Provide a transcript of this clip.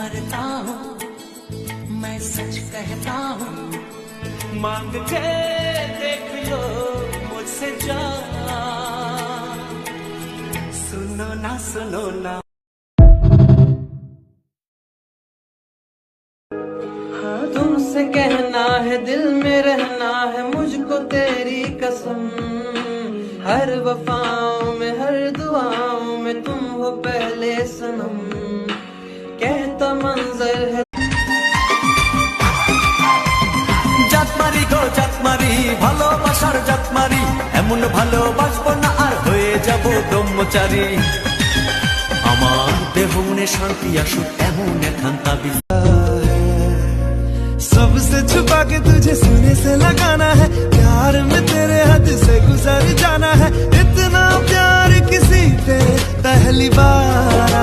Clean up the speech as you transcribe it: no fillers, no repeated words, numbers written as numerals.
करता हूँ, मैं सच कहता हूँ, मांग के देख लो मुझसे जान, सुनो ना सुनो ना। हाँ तुमसे कहना है, दिल में रहना है मुझको तेरी कसम, हर वफाओं में हर दुआओं में तुम हो पहले सनम, कहता मंजर है। জাতমারি গো জাতমারি, ভালোবাসার জাতমারি, এমন ভালোবাসবো না আর হয়ে যাব ব্রহ্মচারী। আমার দেহ মনে শান্তি আসুক এমন একখান তাবিজ। सबसे छुपा के तुझे सीने से लगाना है, प्यार में तेरे हद से गुजर जाना है, इतना प्यार किसी पे पहली बार